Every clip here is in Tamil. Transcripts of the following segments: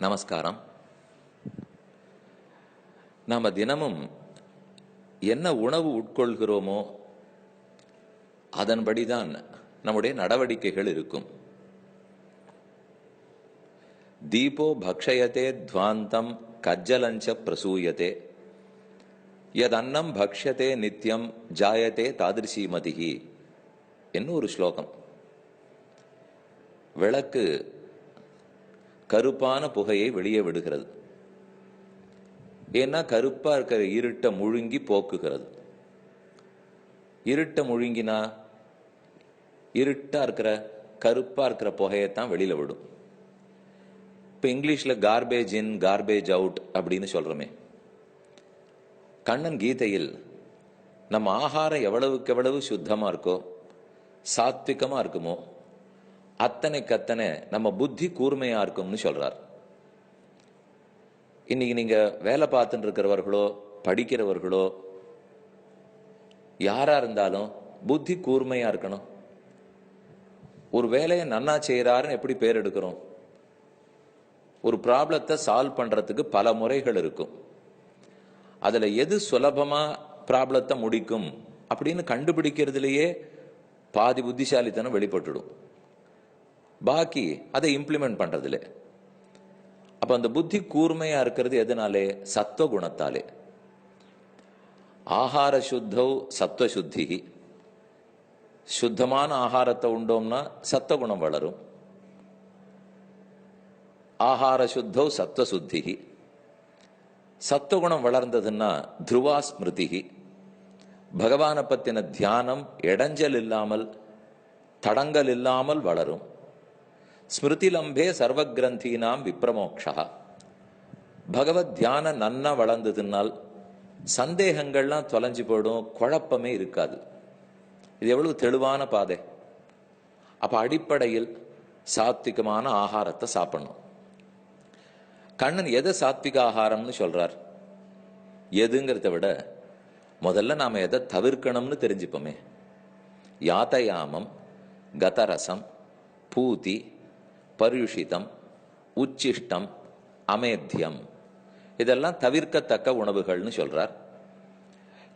நமஸ்காரம். நாம தினமும் என்ன உணவு உட்கொள்கிறோமோ அதன்படிதான் நம்முடைய நடவடிக்கைகள் இருக்கும். தீபோ பக்ஷயதே துவாந்தம் கஜ்ஜலஞ்ச பிரசூயதே யதன்னம் பக்ஷ்யதே நித்யம் ஜாயதே தாதிருஷீமதிஹி என்ன ஒரு ஸ்லோகம். விளக்கு கருப்பான புகையை வெளியே விடுகிறது. ஏன்னா கருப்பா இருக்கிற இருட்டை முழுங்கி போக்குகிறது. இருட்டை முழுங்கினா இருட்டா இருக்கிற கருப்பா இருக்கிற புகையத்தான் வெளியில விடும். இப்ப இங்கிலீஷ்ல கார்பேஜ் இன் கார்பேஜ் அவுட் அப்படின்னு சொல்றோமே. கண்ணன் கீதையில் நம்ம ஆகாரம் எவ்வளவுக்கு எவ்வளவு சுத்தமா இருக்கோ சாத்விகமா இருக்குமோ அத்தனை நம்ம புத்தி கூர்மையா இருக்கும்னு சொல்றார். இன்னைக்கு நீங்க வேலை பார்த்துட்டு இருக்கிறவர்களோ படிக்கிறவர்களோ யாரா இருந்தாலும் புத்தி கூர்மையா இருக்கணும். ஒரு வேலையை நன்னா செய்யறாருன்னு எப்படி பேர் எடுக்கிறோம்? ஒரு ப்ராப்ளத்தை சால்வ் பண்றதுக்கு பல முறைகள் இருக்கும். அதுல எது சுலபமா ப்ராப்ளத்தை முடிக்கும் அப்படின்னு கண்டுபிடிக்கிறதுலயே பாதி புத்திசாலித்தனம் வெளிப்பட்டுடும். பாக்கி அதை இம்ப்ளிமெண்ட் பண்றதுல. அப்ப அந்த புத்தி கூர்மையா இருக்கிறது எதனாலே? சத்துவ குணத்தாலே. ஆகார சுத்தௌ சத்துவ சுத்தி. சுத்தமான ஆகாரத்தை உண்டோம்னா சத்துவகுணம் வளரும். ஆகார சுத்தௌ சத்துவ சுத்தி. சத்துவகுணம் வளர்ந்ததுன்னா துருவா ஸ்மிருதி. பகவானை பத்தின தியானம் இடைஞ்சல் இல்லாமல் தடங்கல் இல்லாமல் வளரும். ஸ்மிருதிலம்பே சர்வகிரந்தீனாம் விப்ரமோக்ஷா. பகவத் தியான நன்னா வளர்ந்ததுனால் சந்தேகங்கள்லாம் தொலைஞ்சு போயிடும், குழப்பமே இருக்காது. இது எவ்வளவு தெளிவான பாதை. அப்ப அடிப்படையில் சாத்விகமான ஆகாரத்தை சாப்பிடணும். கண்ணன் எதை சாத்விக ஆகாரம்னு சொல்றார்? எதுங்கிறத விட முதல்ல நாம எதை தவிர்க்கணும்னு தெரிஞ்சுப்போமே. யாத்தயாமம், கதரசம், பூதி, பரியுஷிதம், உச்சிஷ்டம், அமேத்தியம் இதெல்லாம் தவிர்க்கத்தக்க உணவுகள்னு சொல்றார்.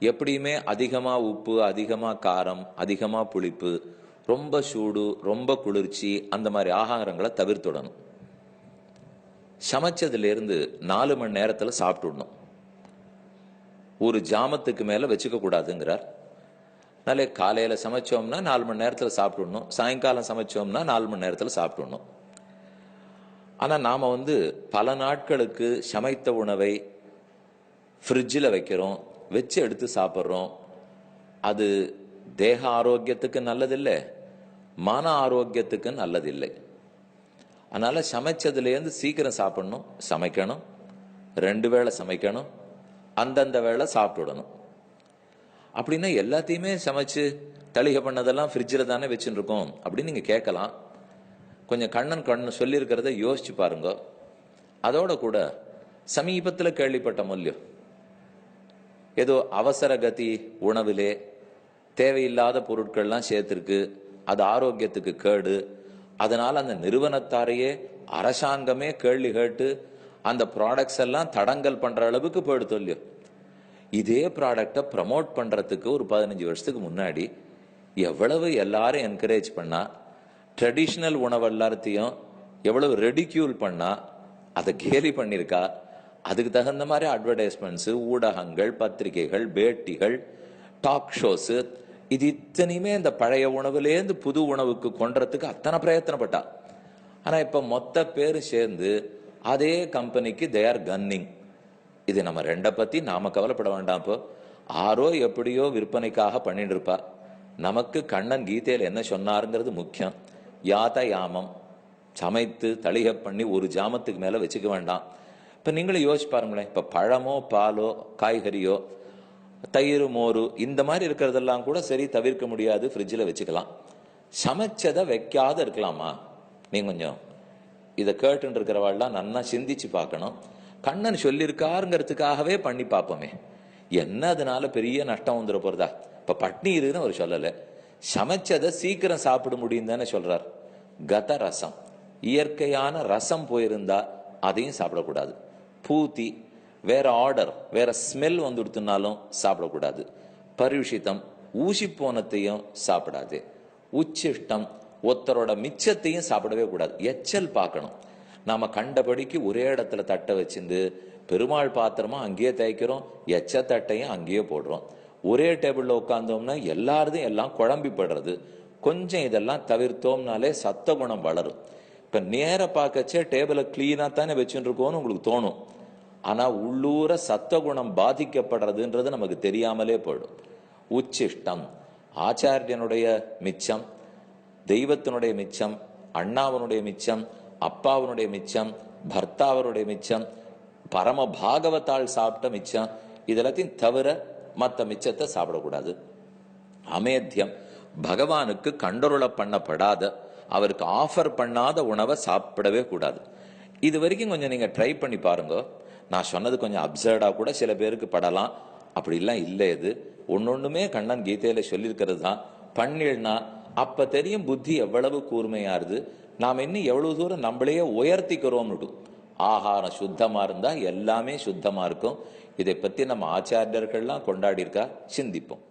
எப்படியுமே அதிகமா உப்பு, அதிகமா காரம், அதிகமா புளிப்பு, ரொம்ப சூடு, ரொம்ப குளிர்ச்சி அந்த மாதிரி ஆகாரங்களை தவிர்த்துடணும். சமைச்சதுல இருந்து 4 மணி நேரத்துல சாப்பிட்டுடணும். ஒரு ஜாமத்துக்கு மேல வச்சுக்க கூடாதுங்கிறார். நாளே காலையில சமைச்சோம்னா 4 மணி நேரத்துல சாப்பிட்டுடணும். சாயங்காலம் சமைச்சோம்னா 4 மணி நேரத்துல சாப்பிட்டுடணும். ஆனா நாம பல நாட்களுக்கு சமைத்த உணவை ஃப்ரிட்ஜில் வைக்கிறோம், வச்சு எடுத்து சாப்பிட்றோம். அது தேக ஆரோக்கியத்துக்கு நல்லதில்லை, மன ஆரோக்கியத்துக்கு நல்லதில்லை. அதனால சமைச்சதுலேருந்து சீக்கிரம் சாப்பிடணும். சமைக்கணும், 2 வேளை சமைக்கணும், அந்தந்த வேளை சாப்பிட்டுடணும். அப்படின்னா எல்லாத்தையுமே சமைச்சு தளிகை பண்ணதெல்லாம் ஃப்ரிட்ஜில் தானே வச்சுன்னு இருக்கோம் அப்படின்னு நீங்க கேட்கலாம். கொஞ்சம் கண்ணன் சொல்லியிருக்கிறத யோசிச்சு பாருங்க. அதோட கூட சமீபத்தில் கேள்விப்பட்ட மூல்யம் ஏதோ அவசர கதி உணவிலே தேவையில்லாத பொருட்கள்லாம் சேர்த்திருக்கு, அது ஆரோக்கியத்துக்கு கேடு. அதனால அந்த நிறுவனத்தாரையே அரசாங்கமே கேள்வி கேட்டு அந்த ப்ராடக்ட்ஸ் எல்லாம் தடங்கல் பண்ற அளவுக்கு போயிடுத்து இல்லையோ. இதே ப்ராடக்டை ப்ரமோட் பண்றதுக்கு ஒரு 15 வருஷத்துக்கு முன்னாடி எவ்வளவு எல்லாரும் என்கரேஜ் பண்ணா, ட்ரெடிஷ்னல் உணவு எல்லாத்தையும் எவ்வளவு ரெடிக்யூல் பண்ணா, அதை கேலி பண்ணியிருக்கா. அதுக்கு தகுந்த மாதிரி அட்வர்டைஸ்மெண்ட்ஸ், ஊடகங்கள், பத்திரிகைகள், பேட்டிகள், டாக் ஷோஸ் இது இத்தனையுமே இந்த பழைய உணவுலேருந்து புது உணவுக்கு கொன்றதுக்கு அத்தனை பிரயத்தனப்பட்டா. ஆனா இப்ப மொத்த பேரும் சேர்ந்து அதே கம்பெனிக்கு தே ஆர் கன்னிங். இது நம்ம ரெண்டை பத்தி நாம கவலைப்பட வேண்டாம். இப்போ ஆரோ எப்படியோ விற்பனைக்காக பண்ணிட்டு இருப்பா. நமக்கு கண்ணன் கீதையில் என்ன சொன்னாருங்கிறது முக்கியம். யாத்தயாமம், சமைத்து தளிகை பண்ணி ஒரு ஜாமத்துக்கு மேல வச்சுக்க வேண்டாம். இப்ப நீங்களும் யோசிச்சு பாருங்களேன். இப்ப பழமோ பாலோ காய்கறியோ தயிர் மோரு இந்த மாதிரி இருக்கிறதெல்லாம் கூட சரி தவிர்க்க முடியாது, ஃப்ரிட்ஜில் வச்சுக்கலாம். சமைச்சதை வைக்காத இருக்கலாமா? நீங்க கொஞ்சம் இதை கேட்டு இருக்கிறவாள்லாம் நன்னா சிந்திச்சு பார்க்கணும். கண்ணன் சொல்லியிருக்காருங்கிறதுக்காகவே பண்ணி பார்ப்போமே. என்ன அதனால பெரிய நஷ்டம் வந்துட போறதா? இப்ப பட்னி இருக்குன்னு அவர் சொல்லல, சமைச்சதை சீக்கிரம் சாப்பிட முடியும் தானே சொல்றார். கத ரசம், இயற்கையான ரசம் போயிருந்தா அதையும் சாப்பிடக்கூடாது. பூத்தி வேற ஆர்டர் வேற ஸ்மெல் வந்துடுத்துனாலும் சாப்பிடக்கூடாது. பரிஷிதம் ஊசி போனத்தையும் சாப்பிடாது. உச்சிஷ்டம் ஒருத்தரோட மிச்சத்தையும் சாப்பிடவே கூடாது. எச்சல் பார்க்கணும். நாம கண்டபடிக்கு ஒரே இடத்துல தட்டை வச்சிருந்து பெருமாள் பாத்திரமா அங்கேயே தேய்க்கிறோம், எச்ச தட்டையும் அங்கேயே போடுறோம். ஒரே டேபிள்ல உட்கார்ந்தோம்னா எல்லாரதையும் எல்லாம் குழம்பி படுறது. கொஞ்சம் இதெல்லாம் தவிர்த்தோம்னாலே சத்த குணம் வளரும். இப்ப நேர பார்க்கச்சே டேபிளை கிளீனா தானே வச்சுட்டு இருக்கோம்னு உங்களுக்கு தோணும். ஆனா உள்ளூர சத்த குணம் பாதிக்கப்படுறதுன்றது நமக்கு தெரியாமலே போயிடும். உச்சிஷ்டம் ஆச்சாரியனுடைய மிச்சம், தெய்வத்தினுடைய மிச்சம், அண்ணாவனுடைய மிச்சம், அப்பாவனுடைய மிச்சம், பர்த்தாவனுடைய மிச்சம், பரம பாகவத்தால் சாப்பிட்ட மிச்சம், இதெல்லாத்தையும் தவிர மற்ற மிச்சத்தை சாப்பிடக்கூடாது. அமேத்தியம் பகவானுக்கு கண்டருள பண்ணப்படாத, அவருக்கு ஆஃபர் பண்ணாத உணவை சாப்பிடவே கூடாது. இது வரைக்கும் கொஞ்சம் நீங்க ட்ரை பண்ணி பாருங்க. நான் சொன்னது கொஞ்சம் அப்சர்டா கூட சில பேருக்கு படலாம். அப்படிலாம் இல்லை. இது ஒன்னொண்ணுமே கண்ணன் கீதையில சொல்லியிருக்கிறது தான். பண்ணினா அப்ப தெரியும் புத்தி எவ்வளவு கூர்மையாருது, நாம் இன்னும் எவ்வளவு தூரம் நம்மளையே உயர்த்திக்கிறோம்னு. ஆகாரம் சுத்தமா இருந்தா எல்லாமே சுத்தமா இருக்கும். இதை பத்தி நம்ம ஆச்சாரியர்கள்லாம் கொண்டாடி இருக்கா, சிந்திப்போம்.